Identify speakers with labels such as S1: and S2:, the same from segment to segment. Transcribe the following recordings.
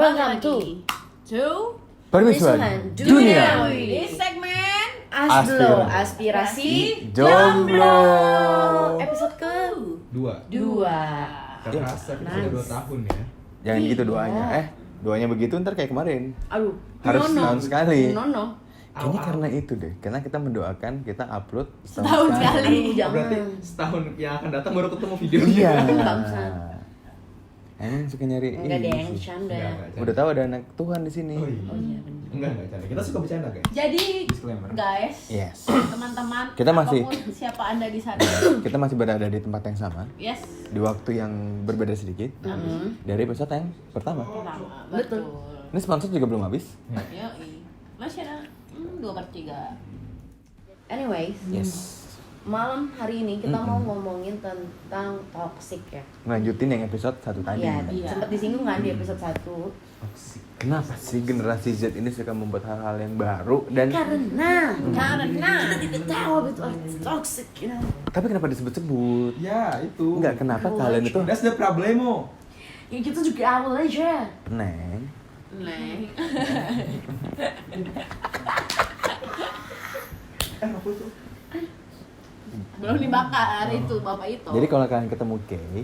S1: Welcome to
S2: Permisuan
S1: Dunia.
S3: Di segmen
S1: Aspirasi
S2: Jomblo.
S1: Episode ke
S4: Dua.
S1: 2.
S4: Terasa kita sudah 2 tahun ya.
S2: Jangan gitu
S1: Iya.
S2: doanya. Doanya begitu ntar kayak kemarin.
S1: Aduh,
S2: Harus setahun sekali.
S1: Nono.
S2: Kayaknya karena itu deh. Karena kita mendoakan kita upload
S3: Setahun sekali.
S1: Jangan.
S4: Berarti setahun yang akan datang baru ketemu video.
S2: Iya.
S1: Bangsat.
S2: Emang suka nyari
S1: Enggak deh,
S2: ini.
S1: canda.
S4: Enggak.
S2: Udah tahu ada anak Tuhan di sini.
S4: Oh iya. Enggak canda. Kita suka bercanda guys.
S3: Jadi
S4: Disclaimer.
S3: guys,
S2: Yes.
S3: teman-teman,
S2: Kita masih-
S3: apapun siapa Anda di sana.
S2: Kita masih berada di tempat yang sama.
S3: Yes.
S2: Di waktu yang berbeda sedikit. Dari episode yang pertama.
S3: Pertama.
S1: Betul.
S2: Ini sponsor juga belum habis.
S3: Yoi. Masih ada 2/3.
S1: Anyways,
S2: Yes.
S1: malam hari ini kita mau ngomongin tentang toxic ya.
S2: Lanjutin yang episode 1 tadi.
S1: Iya,
S3: Iya.
S1: sempat disinggung kan di episode 1.
S2: Kenapa sih generasi Z ini suka membuat hal-hal yang baru dan
S1: Karena
S3: Karena
S1: kita tidak tahu apa itu arti toxic, you know.
S2: tapi kenapa disebut-sebut?
S4: Ya, itu.
S2: Enggak, kenapa kalian itu
S4: That's the problemo.
S1: Ya kita juga awal aja.
S2: Neng?
S3: Neng.
S4: Apa itu?
S3: Belum dibakar itu bapak itu.
S2: Jadi kalau kalian ketemu Kay,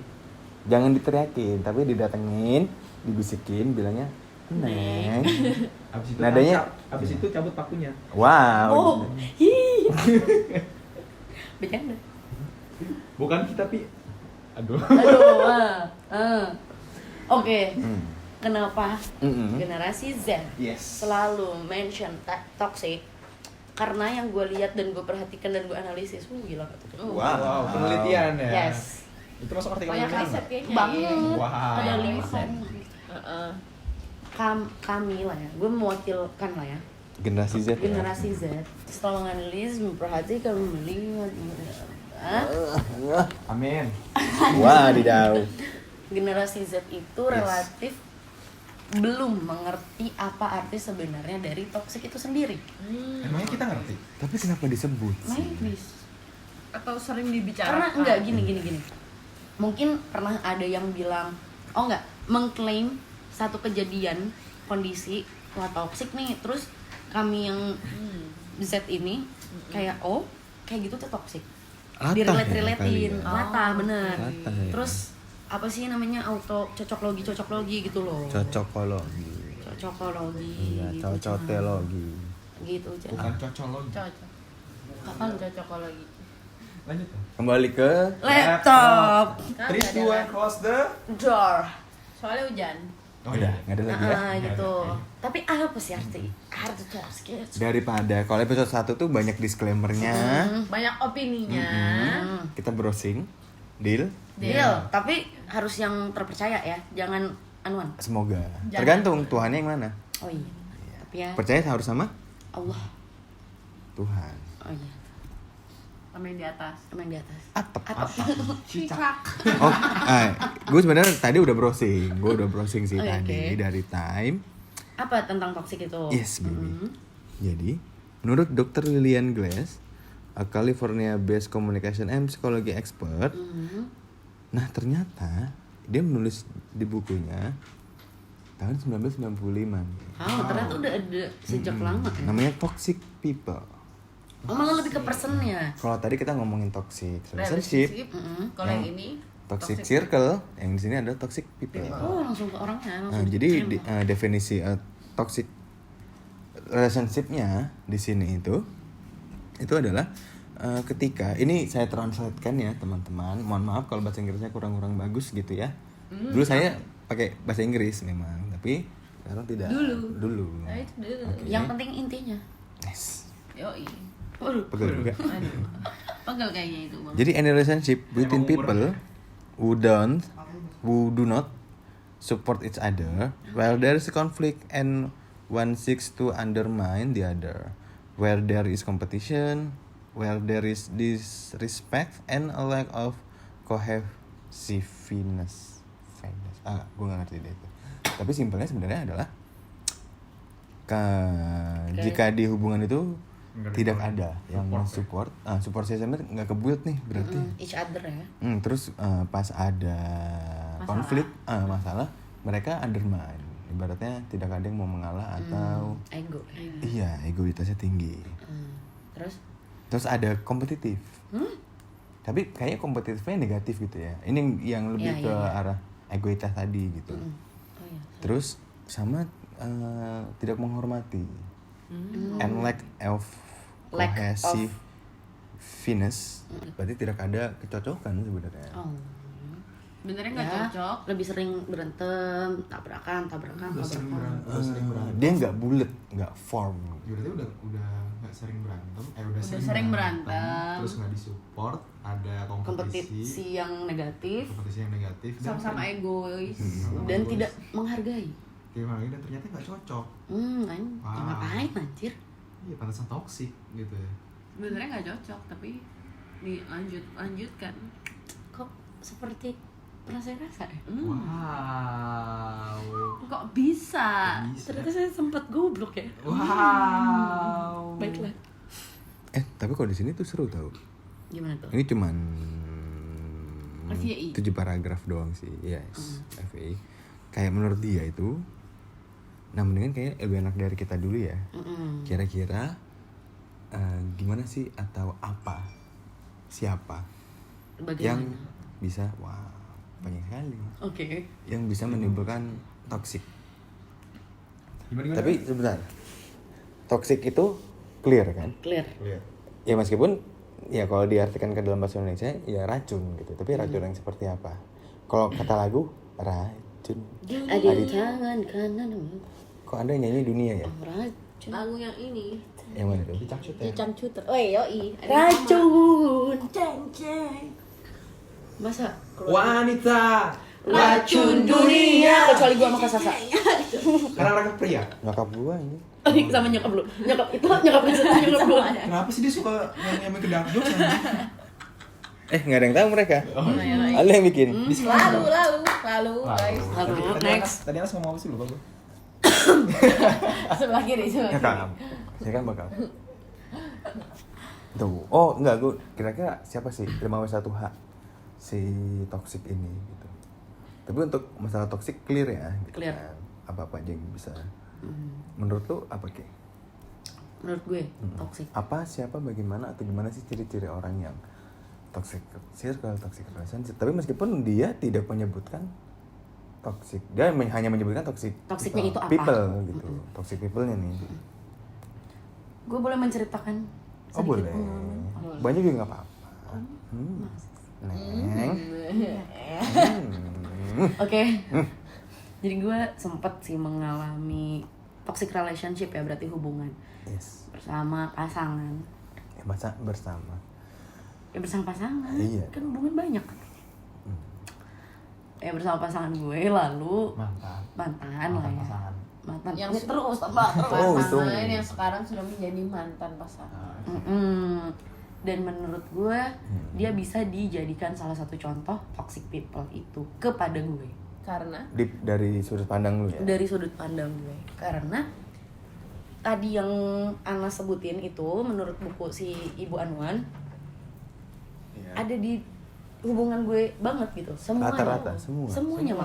S2: jangan diteriakin, tapi didatengin, dibisikin, bilangnya Neng.
S4: Abis itu
S2: Nadanya-
S4: abis itu cabut pakunya.
S2: Wow.
S1: Oh, hi. Bercanda.
S4: Bukan kita pi. Aduh.
S1: Aduh, Oke,
S2: Hmm.
S1: kenapa
S2: Mm-mm.
S1: generasi Z
S4: Yes.
S1: selalu mention toxic? Karena yang gue lihat dan gue perhatikan dan gue analisis, gila gak tuh?
S4: Wow, penelitian ya.
S1: Yes,
S4: Itu masuk artikel
S3: banyak
S4: yang
S3: riset
S4: mana?
S3: kayaknya.
S1: banget.
S4: Wow.
S1: Ada riset.
S3: Heeh.
S1: Kami lah ya, gue mewakilkan lah ya,
S2: Generasi Z. ya?
S1: generasi Z. Setelah menganalisis, memperhatikan, melihat,
S4: Amin.
S2: Wah, didau.
S1: generasi Z itu relatif belum mengerti apa arti sebenarnya dari toxic itu sendiri.
S4: Emangnya kita ngerti?
S2: Tapi kenapa disebut sih?
S1: Maybe.
S3: Atau sering
S1: Karena
S3: dibicarakan.
S1: enggak gini. Mungkin pernah ada yang bilang, oh enggak, mengklaim satu kejadian kondisi wah toxic nih, terus kami yang Z ini kayak oh kayak gitu tuh toxic.
S2: Latah
S1: Direlate-relatein,
S2: ya, kali ya.
S1: latah bener.
S2: Latah ya.
S1: Terus apa sih namanya auto cocoklogi gitu loh.
S2: Cocokologi.
S1: Cocokologi.
S2: Iya,
S1: gitu,
S2: cocotelogi.
S1: gitu aja.
S4: Bukan cocologi.
S3: Cocok. Kapan cocokologi?
S4: Lanjut.
S2: Kembali ke
S1: Laptop,
S4: 3, 2, 1, close the.
S1: door.
S3: Soalnya hujan.
S4: Oh
S2: udah, nggak ada lagi ya.
S1: Gitu. Tapi apa sih arti toxic?
S2: Daripada kalau episode 1 tuh banyak disclaimernya.
S3: Banyak opininya.
S2: Kita browsing. Deal?
S1: Deal, tapi harus yang terpercaya ya, jangan anuan.
S2: Semoga.
S3: Jangan.
S2: Tergantung Tuhannya yang mana.
S1: Oh iya. Tapi ya
S2: Percaya harus sama
S1: Allah.
S2: Tuhan.
S1: Oh iya.
S3: Sama yang di atas.
S1: Sama yang di atas.
S2: Atap.
S3: Cicak.
S2: Oh, gue sebenarnya tadi udah browsing. Gue udah browsing sih
S1: Oh,
S2: tadi
S1: oke.
S2: dari Time.
S1: Apa tentang toxic itu?
S2: Yes, baby. Jadi, menurut Dr. Lillian Glass, a California-based communication and psychology expert, nah ternyata dia menulis di bukunya tahun 1995.
S1: Ternyata udah ada sejak lama ya.
S2: Namanya Toxic People.
S1: Oh, malah lebih ke personnya.
S2: Kalau tadi kita ngomongin toxic relationship,
S3: Kalau yang ini
S2: toxic circle, yang di sini ada toxic people.
S1: Oh, langsung ke orangnya.
S2: Nah,
S1: Langsung
S2: jadi
S1: ditembak.
S2: definisi toxic relationship-nya di sini itu adalah ketika ini saya translatekan ya teman-teman. Mohon maaf kalau bahasa Inggrisnya kurang-kurang bagus gitu ya. Dulu saya pakai bahasa Inggris memang, tapi sekarang tidak. Dulu.
S3: Nah, itu dulu.
S2: Oke.
S1: Yang penting intinya.
S2: Yes.
S3: Yoi.
S1: Waduh.
S2: Pegel juga.
S3: Aduh. Pegel kayaknya itu, Bang.
S2: Jadi any relationship between people who do not support each other, while there is conflict and one seeks to undermine the other, where there is competition, where there is disrespect and a lack of cohesiveness. Gue gak ngerti deh itu. Tapi simpelnya sebenarnya adalah jika di hubungan itu tidak ada yang support systemnya nggak kebuild nih berarti.
S1: Each other ya.
S2: Terus pas ada konflik masalah mereka undermine ibaratnya tidak ada yang mau mengalah atau
S1: ego.
S2: iya egoitasnya tinggi.
S1: Terus
S2: ada kompetitif. Tapi kayaknya kompetitifnya negatif gitu ya. Ini yang lebih ke arah egoitas tadi gitu.
S1: Oh, iya.
S2: Terus sama tidak menghormati. And lack of cohesiveness. Berarti tidak ada kecocokan sebenarnya.
S1: Oh.
S3: Benernya nggak cocok.
S1: Lebih sering berantem, tabrakan.
S4: Sering berantem.
S2: Dia nggak bulat, nggak form.
S4: Ya, berarti udah nggak sering berantem. Udah
S3: sering berantem.
S4: Terus nggak disupport. Ada
S1: kompetisi yang negatif.
S4: Dan
S3: Sama-sama egois.
S1: Dan tidak menghargai.
S4: dan ternyata nggak cocok.
S1: Ngapain anjir?
S4: Iya, pantasan toksik gitu ya.
S3: Benernya nggak cocok, tapi lanjutkan.
S1: Kok seperti rasa-rasa ya?
S4: Wow.
S3: Kok bisa?
S1: Ternyata saya sempat goblok ya.
S4: Wow.
S1: Baiklah.
S2: Tapi kalau di sini tuh seru tau.
S1: Gimana tuh?
S2: Ini cuman
S3: FYI.
S2: 7 paragraf doang sih. Yes, FYI. Kayak menurut dia itu, nah mendingan kayaknya lebih enak dari kita dulu ya. Kira-kira gimana sih atau apa? Siapa
S1: Bagaimana?
S2: yang bisa, banyak sekali.
S1: Oke.
S2: Yang bisa menimbulkan toxic.
S4: Gimana?
S2: Tapi sebentar. Toxic itu clear kan?
S1: Clear.
S4: Lihat.
S2: Ya meskipun ya kalau diartikan ke dalam bahasa Indonesia ya racun gitu. Tapi racun yang seperti apa? Kalau kata lagu racun.
S1: Ada di tangan kanan.
S2: Kok Anda nyanyi dunia ya?
S1: Racun.
S3: Lagu yang ini.
S2: Yang mana tuh?
S4: Cakcut ya.
S3: Cangcuter. Oh yoi.
S1: Racun. Ceng. Masa
S4: Wanita.
S1: racun dunia kecuali gua sama Kak Sasa.
S4: Karena anak pria.
S2: Nyokap gua ini.
S1: Sama nyokap lu. Nyokap itu nyokap gua.
S4: Kenapa sih dia suka yang ke dark jokes anjing?
S2: Nggak ada yang tahu mereka. Ada yang bikin.
S3: Lalu guys.
S4: Tadi Anas ngomong apa sih, lupa gue.
S3: Sebelah kiri.
S2: Ya kan. Saya kan bakal. Tuh. Oh, enggak, gua kira-kira siapa sih 5W1H si toxic ini gitu. Tapi untuk masalah toxic clear ya gitu.
S1: Clear.
S2: Kan. Apa-apa aja yang bisa. Menurut lu apa Ki?
S1: Menurut gue toxic.
S2: Apa, siapa, bagaimana atau gimana sih ciri-ciri orang yang toxic circle, toxic relationship? Tapi meskipun dia tidak menyebutkan toxic, dia hanya menyebutkan toxic
S1: Toksiknya itu apa?
S2: people gitu. Toxic people-nya nih.
S1: Gue boleh menceritakan
S2: Oh
S1: sedikit
S2: boleh.
S1: pengalaman?
S2: Banyak juga nggak apa-apa. Neng.
S1: Oke. Jadi gue sempet sih mengalami toxic relationship ya, berarti hubungan
S2: Yes.
S1: bersama pasangan.
S2: Ya masa bersama.
S1: Ya bersama pasangan.
S2: Iya.
S1: Kan hubungan banyak. Ya bersama pasangan gue, lalu mantan lah ya. Mantan.
S3: Yang
S1: Ini terus
S3: pasangan yang sekarang sudah menjadi mantan pasangan.
S1: Dan menurut gue dia bisa dijadikan salah satu contoh toxic people itu kepada gue.
S3: Karena
S2: Dari sudut pandang lu ya.
S1: Dari sudut pandang gue, karena tadi yang Ana sebutin itu menurut buku si Ibu Anwan ada di hubungan gue banget gitu, semuanya.
S2: Rata-rata
S1: Semuanya.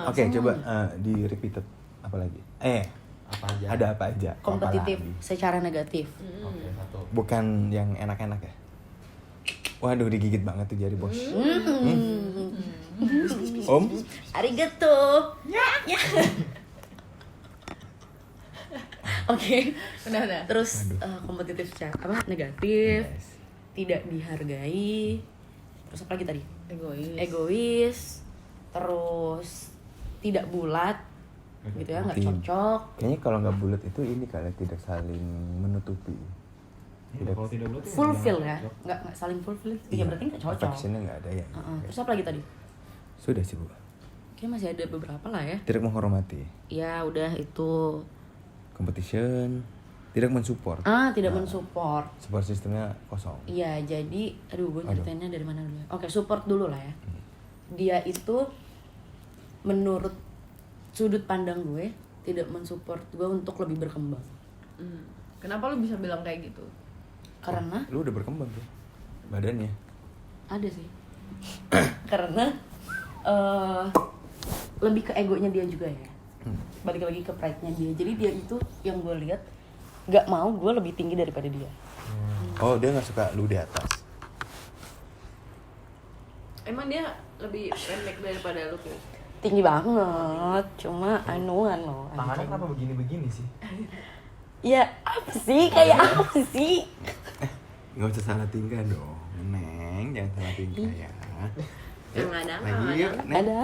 S2: Oke, coba di repeated apa lagi?
S4: Apa aja?
S2: Ada apa aja?
S1: Kompetitif
S2: Apalagi?
S1: secara negatif.
S4: Oke, satu.
S2: Bukan yang enak-enak ya? Waduh, digigit banget tuh jari bos. Om?
S1: Arigato. Ya. Oke.
S3: udah.
S1: Terus kompetitif secara apa? Negatif.
S2: Yes.
S1: Tidak dihargai. Terus apa lagi tadi?
S3: Egois.
S1: Egois. Terus tidak bulat. Gitu ya, nggak cocok.
S2: Kayaknya kalau nggak bulat itu ini kali tidak saling menutupi.
S4: Kalau tidak bulat ya
S1: Fulfill
S4: jangan
S1: ya,
S4: jok.
S1: nggak saling fulfill. Iya berarti nggak cocok.
S2: Affectionnya nggak ada ya.
S1: Terus apa lagi tadi?
S2: Sudah sih bu.
S1: Kayaknya masih ada beberapa lah ya.
S2: Tidak menghormati.
S1: Ya udah itu.
S2: Competition. Tidak mensupport.
S1: Tidak mensupport.
S2: Support sistemnya kosong.
S1: Iya, jadi gue ceritainnya dari mana dulu ya. Oke, support dulu lah ya. Dia itu menurut sudut pandang gue tidak mensupport gue untuk lebih berkembang.
S3: Kenapa lu bisa bilang kayak gitu?
S1: Karena
S2: Lu udah berkembang tuh badannya.
S1: ada sih. Karena lebih ke egonya dia juga ya. balik lagi ke pride-nya dia. Jadi dia itu yang gue lihat gak mau gue lebih tinggi daripada dia.
S2: Oh, dia nggak suka lu di atas.
S3: Emang dia lebih pendek daripada lu kayak?
S1: Tinggi banget, cuma anuan loh.
S4: Tangannya kenapa begini-begini sih?
S1: Ya apa sih, kayak apa sih?
S2: Nggak usah salah tingkah dong, Neng, jangan salah tingkah ya.
S3: Yang ada
S2: Lagi yuk, Neng.
S1: Ada.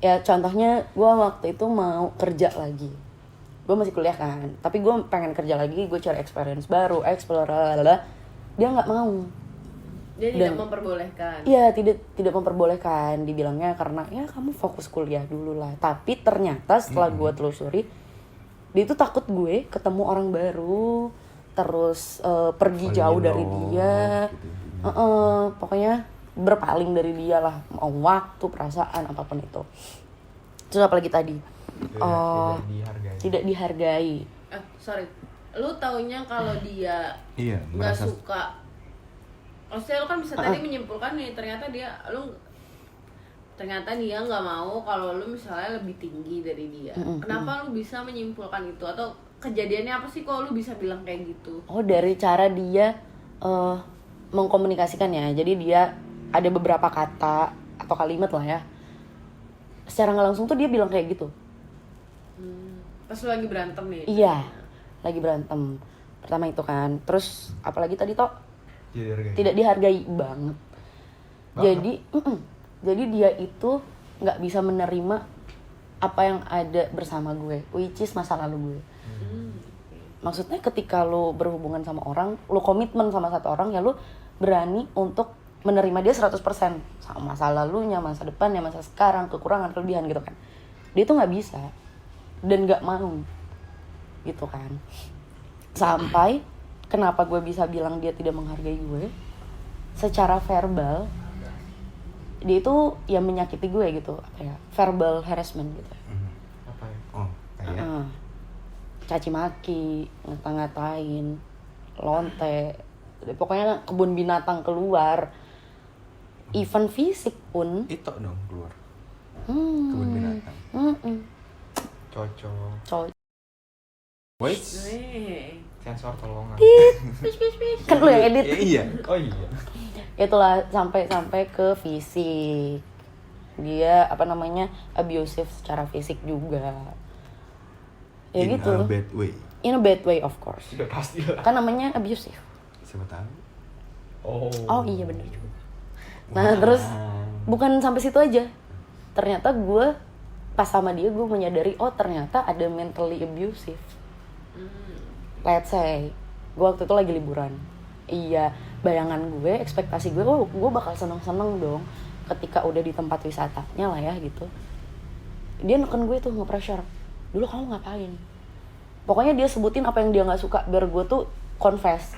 S1: Ya contohnya gue waktu itu mau kerja lagi. Gue masih kuliah kan, tapi gue pengen kerja lagi, gue cari experience baru, explore, lalala. Dia nggak mau.
S3: Dia tidak memperbolehkan.
S1: Iya, tidak memperbolehkan, dibilangnya karena ya kamu fokus kuliah dulu lah. Tapi ternyata setelah gue telusuri, dia itu takut gue ketemu orang baru, terus pergi
S2: Fall
S1: jauh
S2: in
S1: dari
S2: love,
S1: dia.
S2: gitu.
S1: Pokoknya berpaling dari dia lah, mau waktu, perasaan, apapun itu. Terus apalagi tadi?
S4: Tidak dihargai.
S1: Tidak dihargai.
S3: Sorry. Lu taunya kalau dia
S2: Iya,
S3: nggak
S2: merasa
S3: suka. Maksudnya lu kan bisa tadi menyimpulkan nih ternyata dia nggak mau kalau lu misalnya lebih tinggi dari dia. Kenapa lu bisa menyimpulkan itu, atau kejadiannya apa sih kok lu bisa bilang kayak gitu?
S1: Oh, dari cara dia mengkomunikasikan ya. Jadi dia ada beberapa kata atau kalimat lah ya. Secara nggak langsung tuh dia bilang kayak gitu.
S3: Pas lu lagi berantem nih.
S1: Iya, lagi berantem. Pertama itu kan. Terus apalagi tadi toh? Tidak dihargai banget. Jadi dia itu nggak bisa menerima apa yang ada bersama gue, which is masa lalu gue. Maksudnya ketika lo berhubungan sama orang, lo komitmen sama satu orang, ya lo berani untuk menerima dia 100% sama masa lalunya, masa depannya, masa sekarang, kekurangan, kelebihan gitu kan. Dia tuh nggak bisa dan nggak mau gitu kan. Sampai kenapa gue bisa bilang dia tidak menghargai gue? Secara verbal dia itu yang menyakiti gue gitu, apa ya, verbal harassment gitu.
S4: Apa ya?
S2: oh, kayak
S1: Caci maki, ngata-ngatain, lonte, pokoknya kebun binatang keluar. Even fisik pun.
S2: itu dong keluar. Kebun binatang.
S4: Cocok.
S2: Wait.
S4: Sensor tolong.
S1: Kan lu yang edit.
S2: Iya.
S4: Oh iya.
S1: Itulah sampai ke fisik. Dia abusive secara fisik juga. Ya
S2: In
S1: gitu.
S2: a bad way.
S1: In a bad way of course.
S4: Sudah pasti lah.
S1: Kan namanya abusive.
S2: Siapa tahu.
S1: Oh iya bener juga. Nah terus bukan sampai situ aja. Ternyata gue pas sama dia gue menyadari, oh ternyata ada mentally abusive. Let's say gue waktu itu lagi liburan. Iya, bayangan gue, ekspektasi gue, oh gue bakal seneng-seneng dong ketika udah di tempat wisatanya lah ya gitu. Dia neken gue tuh, nge-pressure. Dulu kamu ngapain? Pokoknya dia sebutin apa yang dia gak suka biar gue tuh confess.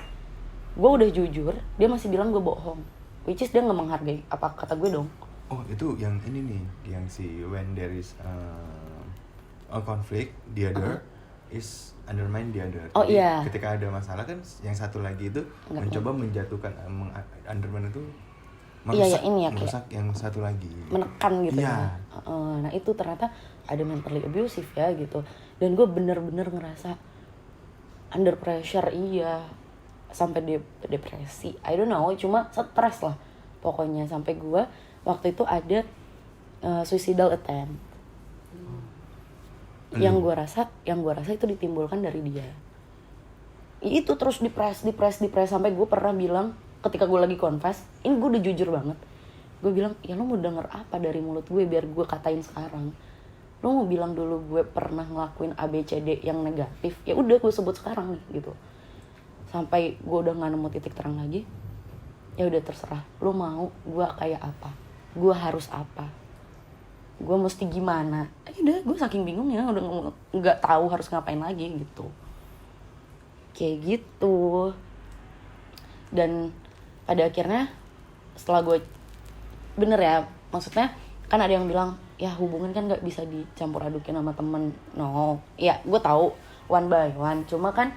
S1: Gue udah jujur, dia masih bilang gue bohong. Which is dia gak menghargai apa kata gue dong.
S2: Oh, itu yang ini nih, yang si when there is a conflict, the other is undermine the other.
S1: Oh,
S2: jadi,
S1: iya.
S2: ketika ada masalah kan yang satu lagi itu mencoba menjatuhkan undermine itu merusak,
S1: Iya, ini ya,
S2: merusak yang satu lagi.
S1: Menekan gitu
S2: Iya.
S1: ya. Nah itu ternyata ada mentally abusive ya gitu. Dan gue bener-bener ngerasa under pressure, iya. Sampai depresi, I don't know, cuma stres lah pokoknya. Sampai gue waktu itu ada suicidal attempt. Yang gue rasa itu ditimbulkan dari dia. Itu terus dipres sampai gue pernah bilang ketika gue lagi confess, ini gue udah jujur banget. Gue bilang, ya lo mau denger apa dari mulut gue biar gue katain sekarang? Lo mau bilang dulu gue pernah ngelakuin ABCD yang negatif, ya udah gue sebut sekarang nih gitu. Sampai gue udah gak nemu titik terang lagi, ya udah terserah. Lo mau gue kayak apa? Gue harus apa? Gue mesti gimana? Udah, gue saking bingungnya, udah nggak tahu harus ngapain lagi gitu. Kayak gitu. Dan pada akhirnya setelah gue bener ya, maksudnya kan ada yang bilang ya hubungan kan nggak bisa dicampur adukin sama temen. No, ya gue tahu one by one. Cuma kan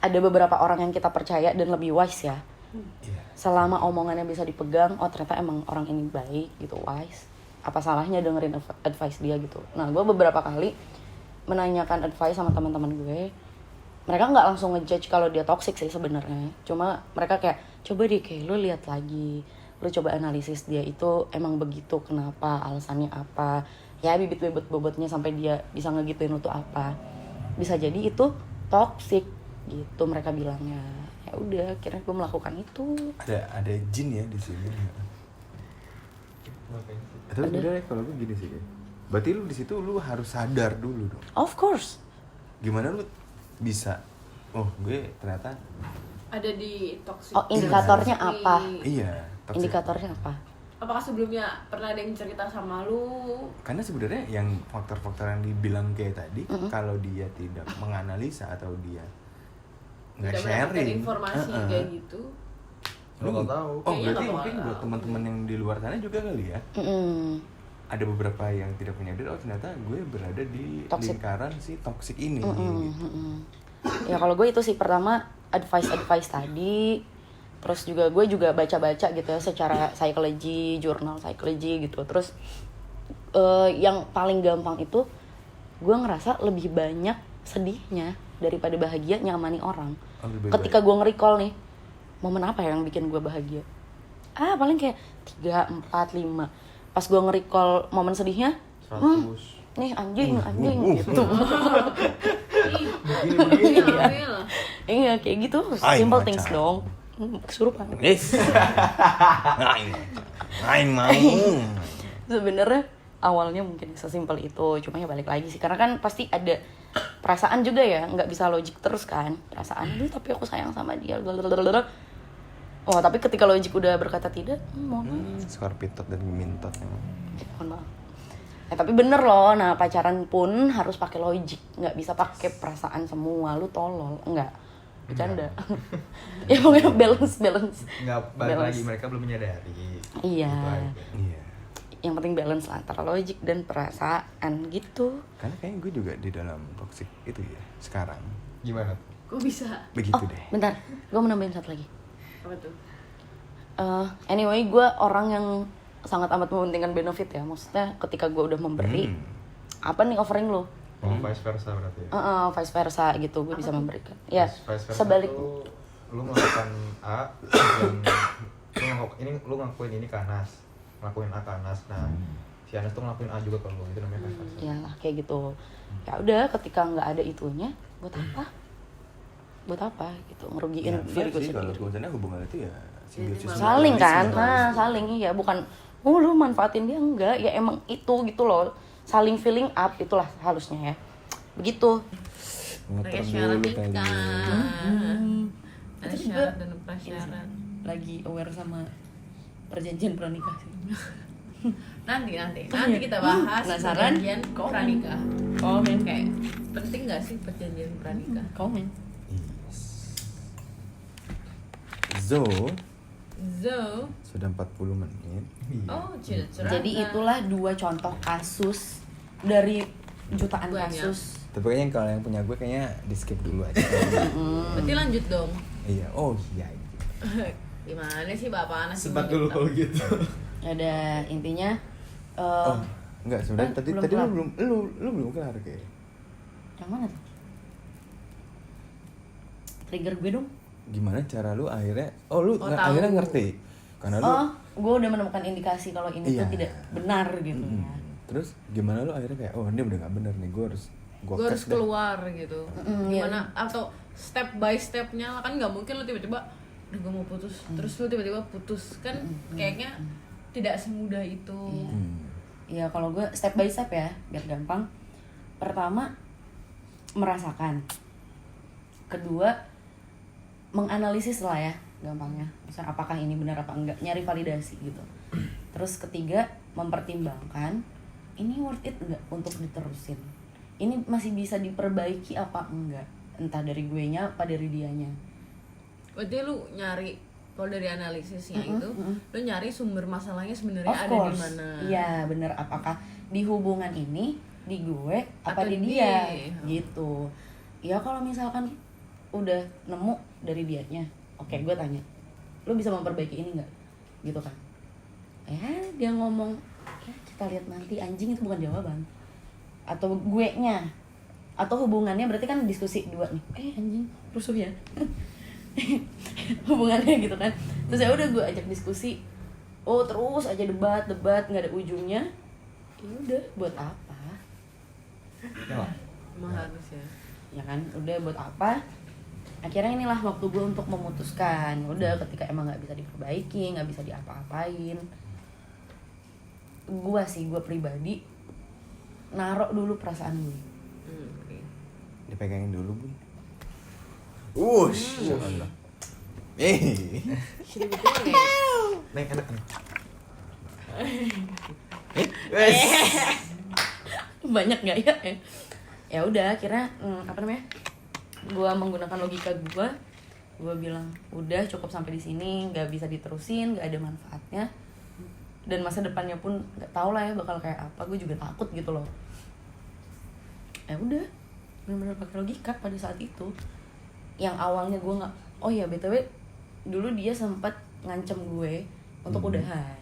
S1: ada beberapa orang yang kita percaya dan lebih wise ya. Selama omongannya bisa dipegang, oh ternyata emang orang ini baik gitu, wise. apa salahnya dengerin advice dia gitu. Nah gue beberapa kali menanyakan advice sama teman-teman gue, mereka nggak langsung ngejudge kalau dia toxic sih sebenarnya, cuma mereka kayak coba deh kayak lu lihat lagi, lu coba analisis dia itu emang begitu kenapa, alasannya apa, ya bibit-bibit bobotnya sampai dia bisa ngegituin lu tuh apa, bisa jadi itu toxic gitu mereka bilangnya. Ya udah akhirnya gue melakukan itu.
S2: Ada jin ya di sini.
S4: Ngapain sih?
S2: Tapi sebenarnya kalau gue gini sih, kayak berarti lu di situ lu harus sadar dulu dong.
S1: Of course.
S2: Gimana lu bisa? Oh, gue ternyata
S3: Ada di toxic.
S1: Oh, indikatornya apa?
S2: iya. toxic.
S1: Indikatornya apa?
S3: Apakah sebelumnya pernah ada yang cerita sama lu?
S2: Karena sebenarnya yang faktor-faktor yang dibilang kayak tadi, kalau dia tidak menganalisa atau dia nggak
S3: Tidak mendapatkan
S2: sharing,
S3: informasi kayak gitu?
S2: lu
S4: Lu nggak tahu.
S2: Oh,
S3: Kayaknya
S2: berarti
S3: nggak
S2: mungkin
S3: bakal
S2: buat
S3: tahu.
S2: teman-teman yang di luar sana juga kali ya. Ada beberapa yang tidak menyadari, oh ternyata gue berada di
S1: Toxic.
S2: lingkaran si toxic ini. Gitu.
S1: Ya kalau gue itu sih pertama advice tadi, terus juga gue juga baca-baca gitu ya secara psikologi, jurnal psikologi gitu. Terus yang paling gampang itu gue ngerasa lebih banyak sedihnya daripada bahagia nyamani orang.
S2: Oh, lebih
S1: Ketika
S2: baik.
S1: gue nge-recall nih, momen apa yang bikin gue bahagia? Paling kayak 3, 4, 5. Pas gue nge-recall momen sedihnya,
S4: 100.
S1: nih anjing gitu.
S4: Begini.
S3: Hamil.
S1: Iya kayak gitu,
S2: Ay,
S1: simple
S2: macan.
S1: things dong. Kesurupan.
S2: Yes. Main mau.
S1: Sebenarnya awalnya mungkin sesimpel itu, cuma ya balik lagi sih karena kan pasti ada perasaan juga ya, nggak bisa logik terus kan. Perasaan lu tapi aku sayang sama dia. Blablabla. Oh tapi ketika logik udah berkata tidak, mohon maaf.
S2: Scorpitot dan Mintot.
S1: Mohon maaf. Tapi bener loh, nah pacaran pun harus pakai logik, nggak bisa pakai perasaan semua. Lu tolol, enggak? Bercanda. Ya pokoknya balance.
S4: Nggak balik
S1: Balance.
S4: lagi, mereka belum menyadari.
S1: Iya.
S4: Gitu aja.
S2: Iya.
S1: Yang penting balance lah antara logik dan perasaan gitu.
S2: Karena kayaknya gue juga di dalam toxic itu ya sekarang.
S4: Gimana?
S3: Kok bisa?
S2: Begitu
S1: Oh,
S2: deh.
S1: bentar, gue mau nambahin satu lagi.
S3: Apa tuh?
S1: Anyway, gue orang yang sangat amat mementingkan benefit ya. Maksudnya ketika gue udah memberi, apa nih offering lo?
S4: Oh, vice versa berarti ya?
S1: Vice versa gitu, gue bisa memberikan. Ya,
S4: Vice versa
S1: sebalik.
S4: tuh, lu melakukan A dan lu ngakuin ini ke Anas, ngelakuin A ke Anas. Nah, si Anas tuh ngelakuin A juga ke lu, itu namanya vice versa.
S1: Iyalah kayak gitu. Ya udah, ketika nggak ada itunya, buat apa? Buat apa gitu, ngerugiin diri gue
S2: Kalau
S1: sendiri.
S2: gue hubungan itu ya simbiosis.
S1: Saling kan,
S2: mutualisme.
S1: saling iya, bukan lu manfaatin dia, enggak, ya emang itu gitu loh, saling filling up, itulah halusnya ya, begitu.
S2: Ngeter
S3: Pakai syarat
S2: dulu
S3: nikah.
S2: kali.
S3: Ada
S1: Itu juga
S3: syarat dan prasyarat.
S1: Lagi aware sama perjanjian pranikah sih.
S3: Nanti kita bahas
S1: Penasaran?
S3: perjanjian pranikah.
S1: Komen.
S3: Kayak penting nggak sih perjanjian pranikah?
S1: Komen.
S2: Yes. So, sudah 40 menit.
S3: Oh, cerita.
S1: Jadi itulah 2 contoh kasus dari jutaan
S3: Banyak.
S1: kasus.
S2: Tapi kayaknya kalau yang punya gue kayaknya di skip dulu aja.
S3: Berarti lanjut dong.
S2: Iya, oh iya.
S3: Gimana sih Bapak Anas?
S4: Sebat dulu kalau gitu.
S1: Ada intinya
S2: Oh, enggak sebenarnya tadi
S1: belum
S2: tadi
S1: kelar.
S2: lu belum kelar kayak.
S1: yang mana tuh? Trigger gue dong.
S2: Gimana cara lu akhirnya lu
S3: Oh,
S2: akhirnya
S3: tahu.
S2: ngerti karena lu
S1: Gue udah menemukan indikasi kalau ini
S2: Iya.
S1: tuh tidak benar gitu ya.
S2: terus gimana lu akhirnya kayak ini udah gak bener nih, gue harus
S3: Gue harus
S2: dah.
S3: keluar gitu.
S1: iya.
S3: Gimana? Atau step by stepnya kan nggak mungkin lu tiba-tiba udah gue mau putus, terus lu tiba-tiba putus kan kayaknya tidak semudah itu.
S1: Iya, kalau gue step by step ya, biar gampang. Pertama, merasakan. Kedua, menganalisis lah ya, gampangnya. Misalnya apakah ini benar apa enggak, nyari validasi gitu. Terus ketiga, mempertimbangkan ini worth it enggak untuk diterusin. Ini masih bisa diperbaiki apa enggak, entah dari guenya apa dari dianya.
S3: Berarti lu nyari kalau dari analisisnya itu, lu nyari sumber masalahnya sebenarnya
S1: Of
S3: ada di
S1: course.
S3: mana?
S1: Iya, bener. Apakah di hubungan ini, di gue, apa
S3: Atau
S1: di
S3: di
S1: dia?
S3: dia.
S1: Gitu. Ya kalau misalkan udah nemu dari dianya, oke, gue tanya, lu bisa memperbaiki ini nggak? Gitu kan? Ya dia ngomong, ya kita lihat nanti, anjing itu bukan jawaban. Atau gue nya, atau hubungannya berarti kan diskusi dua nih, anjing rusuh ya. Hubungannya gitu kan. Terus ya udah gue ajak diskusi, terus aja debat nggak ada ujungnya. Ya udah, buat apa?
S4: Ya lah.
S3: Emang harus ya.
S1: Ya kan, udah buat apa? Akhirnya inilah waktu gue untuk memutuskan. Udah, ketika emang nggak bisa diperbaiki, nggak bisa diapa-apain, gue pribadi narok dulu perasaan gue.
S3: Oke.
S2: Dipegangin dulu, Bun. Wush. Allah.
S3: Sudah betul ya.
S4: Neng enak nih.
S1: Banyak nggak ya? Ya udah, akhirnya gue menggunakan logika gue bilang udah cukup sampai di sini, nggak bisa diterusin, nggak ada manfaatnya, dan masa depannya pun nggak tahu lah ya bakal kayak apa. Gue juga takut gitu loh. Ya udah, benar-benar pakai logika pada saat itu. Yang awalnya gue nggak, btw dulu dia sempat ngancem gue untuk udahan.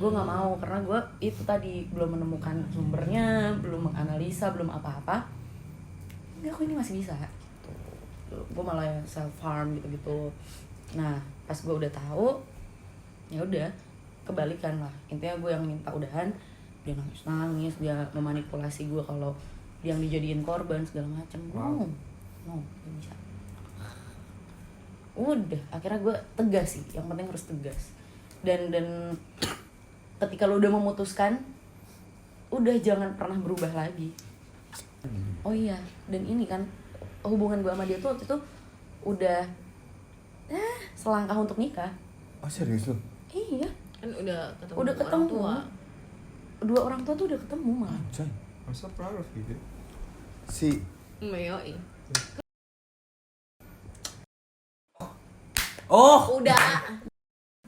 S1: Gue nggak mau karena gue itu tadi belum menemukan sumbernya, belum menganalisa, belum apa-apa. Enggak, kok ini masih bisa gitu. Gue malah self harm gitu. Nah pas gue udah tahu, ya udah kebalikan lah. Intinya gue yang minta udahan, dia nangis, dia memanipulasi gue kalau dia yang dijadiin korban segala macam. No, gak bisa. Udah, akhirnya gue tegas sih. Yang penting harus tegas. Dan ketika lo udah memutuskan, udah jangan pernah berubah lagi. Oh iya, dan ini kan hubungan gue sama dia tuh waktu itu udah selangkah untuk nikah.
S2: Oh serius lu?
S1: Iya,
S3: Kan udah ketemu
S1: udah
S3: orang
S1: ketemu.
S3: tua.
S1: Dua orang tua tuh udah ketemu malah.
S2: Coy.
S4: I'm so proud of you.
S2: Si
S3: Yoi.
S2: Oh,
S3: Udah.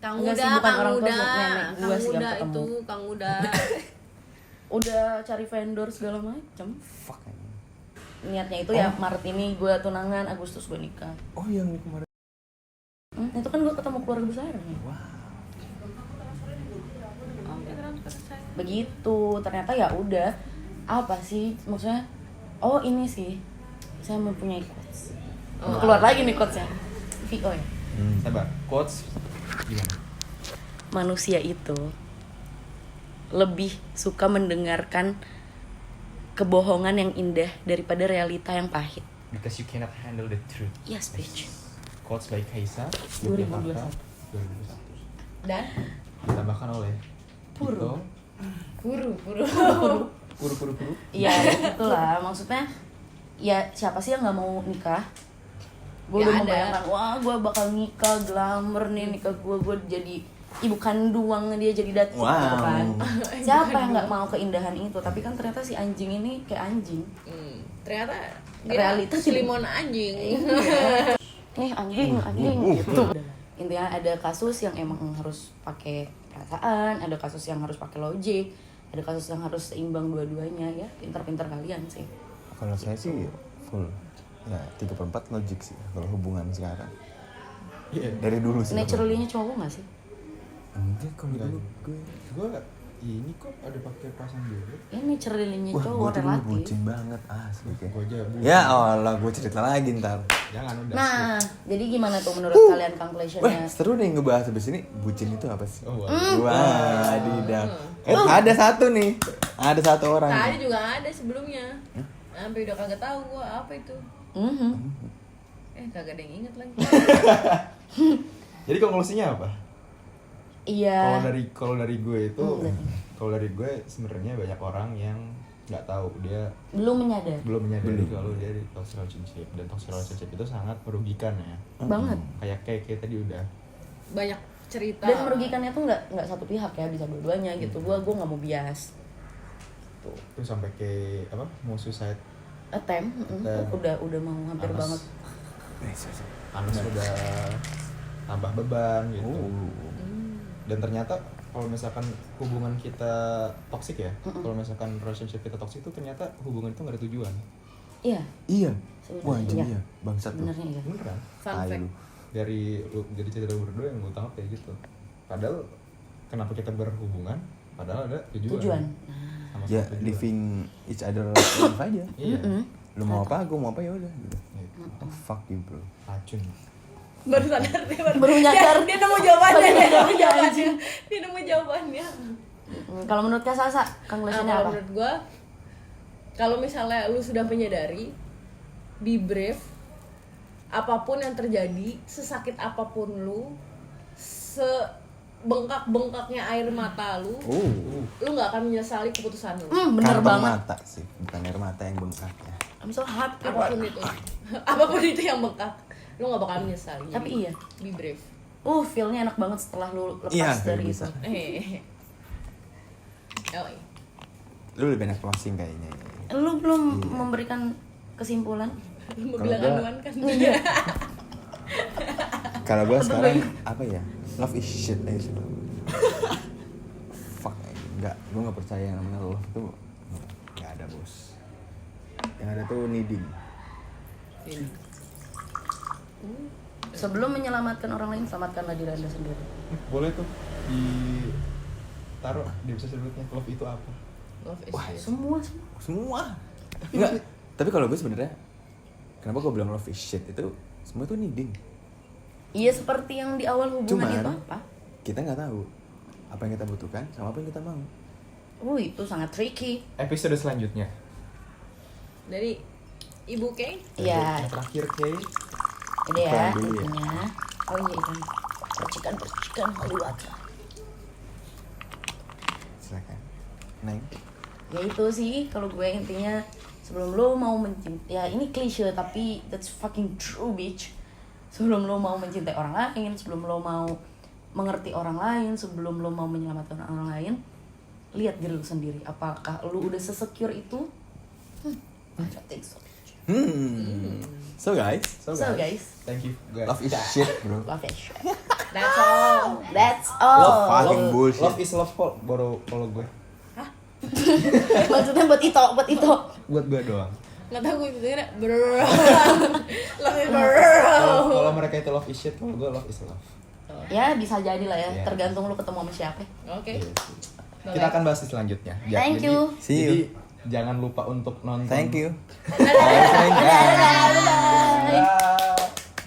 S3: Kang
S1: Enggak sih,
S3: Uda,
S1: bukan
S3: Kang
S1: orang tua,
S3: Uda.
S1: nenek
S3: Kang
S1: gua sih yang
S3: Uda
S1: ketemu.
S3: itu, Kang Uda.
S1: Udah cari vendor segala macam.
S2: fuck.
S1: Niatnya itu ya Maret ini gue tunangan, Agustus gue nikah.
S2: Oh yang kemarin.
S1: Itu kan gue ketemu keluarga besarnya. Begitu, ternyata ya udah. Apa sih maksudnya? Oh ini sih, saya mempunyai quotes. Keluar lagi nih quotesnya. VO ya.
S4: Sabar. Quotes gimana?
S1: Manusia itu lebih suka mendengarkan kebohongan yang indah daripada realita yang pahit.
S4: Because you cannot handle the truth.
S1: Yes, bitch.
S4: Quotes by Kaisa
S1: 2021.
S4: 2021.
S3: Dan
S4: Ditambahkan oleh
S1: Puru.
S3: Puru.
S4: Puru.
S1: Iya, itulah maksudnya. Ya siapa sih yang nggak mau nikah? Gue
S3: Ya
S1: udah
S3: ada.
S1: membayangkan, wah gue bakal nikah, glamour nih nikah gue jadi ibu kandung, dia jadi datuk gitu kan. Siapa yang nggak mau keindahan itu? Tapi kan ternyata si anjing ini kayak anjing.
S3: Ternyata
S1: Realita
S3: dia Slimon anjing.
S1: Anjing gitu. Intinya ada kasus yang emang harus pakai perasaan, ada kasus yang harus pakai logik, ada kasus yang harus seimbang dua-duanya ya. Pinter-pinter kalian sih.
S2: Kalau saya sih full. Ya 3/4 logik sih kalau hubungan sekarang.
S4: Iya.
S2: Dari dulu sih.
S1: Naturally-nya cowok nggak sih?
S2: Enggak kalau dulu gue.
S4: Gue ini kok ada pakai perasaan juga.
S1: Ya naturally-nya
S2: Wah,
S1: cowok
S2: gue tuh dulu
S1: relatif.
S2: bucin banget asli kayak.
S4: Gue aja.
S2: Ya Allah, gue cerita lagi ntar.
S4: Jangan udah.
S1: Nah, jadi gimana tuh menurut kalian
S2: Wah,
S1: conclusion-nya?
S2: seru nih ngebahas habis ini. Bucin itu apa sih?
S4: Oh, wow.
S2: Wah, tidak. Ada satu nih. Ada satu orang.
S3: Tadi juga ada sebelumnya. Sampai udah kagak tahu gua apa itu. Kagak ada yang inget lagi.
S4: Jadi konklusinya apa?
S1: Iya.
S4: Kalau dari gue itu, kalau dari gue sebenarnya banyak orang yang nggak tahu, dia
S1: Belum menyadari.
S4: belum menyadari kalau dia di toxic relationship, dan toxic relationship itu sangat merugikan ya.
S1: Banget.
S4: Kayak tadi udah.
S3: Banyak cerita.
S1: Dan merugikannya tuh nggak satu pihak ya, bisa dua-duanya gitu. Gua nggak mau bias. Tuh.
S4: Itu sampai ke apa? Mau suicide.
S1: Attempt, udah mau hampir
S4: Panas.
S1: banget.
S4: Panas udah tambah beban gitu. Dan ternyata kalau misalkan hubungan kita toksik ya, kalau misalkan relationship kita toksik itu ternyata hubungan itu nggak ada tujuan.
S1: Iya.
S2: Iya.
S1: Sebenarnya
S2: Wah, anjing
S1: iya.
S2: iya. Bangsat lu.
S1: Sebenarnya iya.
S4: Bener kan?
S3: Fun
S2: Tai
S3: fact.
S2: lu.
S4: Dari cerita lu berdua yang gue tangkap kayak gitu. Padahal kenapa kita berhubungan? Padahal ada tujuan.
S1: tujuan.
S4: Sama-sama
S2: Ya
S4: tujuan.
S2: living each other life aja.
S4: Iya.
S2: Lu mau apa, gue mau apa ya udah. Gitu.
S4: Gitu.
S2: Oh, fuck you bro.
S4: Racun.
S3: Baru sadar dia
S1: Baru nyadar.
S3: dia nemu jawabannya, dia nemu
S1: Anjing.
S3: jawabannya. Dia nemu jawabannya.
S1: Kalau menurut Kak Sasa, conclusion-nya
S3: Kalau
S1: apa?
S3: menurut gua, kalau misalnya lu sudah menyadari, be brave, apapun yang terjadi, sesakit apapun lu, sebengkak-bengkaknya air mata lu nggak akan menyesali keputusan lu.
S1: Bener
S2: Kantong
S1: banget.
S2: mata sih, bukan air mata yang bengkak ya.
S1: I'm so happy.
S3: Apapun itu, apapun itu yang bengkak, lu nggak bakal menyesali.
S1: Tapi
S3: Jadi,
S1: iya.
S3: be brave.
S1: Feel-nya enak banget setelah lu lepas
S2: Iya,
S1: dari
S2: bisa.
S1: itu.
S3: Oh,
S2: Lu lebih enak closing kayaknya.
S1: Lu belum memberikan kesimpulan?
S3: mau
S2: Kalau
S3: bilang
S2: gua-
S3: anuan kan?
S2: Kalau gue sekarang apa ya? Love is shit aja sih. Fuck, enggak, gue nggak percaya yang namanya love tuh nggak ada bos. Yang ada tuh needing.
S1: Sebelum menyelamatkan orang lain, selamatkanlah diri Anda sendiri.
S4: Boleh tuh ditaruh di episode berikutnya, love itu apa?
S3: Love is
S2: Wah,
S3: shit.
S2: Semua. Enggak. Tapi kalau gue sebenarnya, kenapa gue bilang love is shit itu semua tuh needing.
S1: Iya, seperti yang di awal hubungan
S2: Cuman
S1: itu apa?
S2: kita nggak tahu apa yang kita butuhkan sama apa yang kita mau.
S1: Itu sangat tricky.
S4: Episode selanjutnya.
S3: Dari Ibu Kay.
S1: Iya,
S4: Yang terakhir Kay.
S1: ini ya
S2: Iklan dulu ya.
S1: intinya. Oh iya, ikan. Percikan Hollywood.
S2: Silakan. Neng.
S1: Ya itu sih kalau gue intinya, sebelum lo mau mencintai, ya ini klise tapi that's fucking true bitch. Sebelum lo mau mencintai orang lain, sebelum lo mau mengerti orang lain, sebelum lo mau menyelamatkan orang lain, lihat diri lo sendiri. Apakah lo udah sesecure itu? I don't think so.
S2: So guys,
S1: So guys,
S4: Thank you guys.
S2: love is shit bro.
S1: love and shit.
S3: That's all.
S1: That's
S2: Love
S1: all.
S2: fucking bullshit.
S4: Love is love kok, baru kalau gue.
S1: Maksudnya buat itu.
S4: Buat gue doang.
S3: Nggak tahu gue dengernya bro. Love is bro.
S4: Kalau mereka itu love is shit, kalau gue love is love.
S1: Ya bisa jadi lah ya,
S4: Iya.
S1: tergantung lo ketemu sama siapa.
S3: Oke.
S4: Iya sih. Kita akan bahas di selanjutnya.
S1: Thank you.
S2: See you.
S4: Jadi jangan lupa untuk nonton.
S2: Thank you.
S1: Dadah.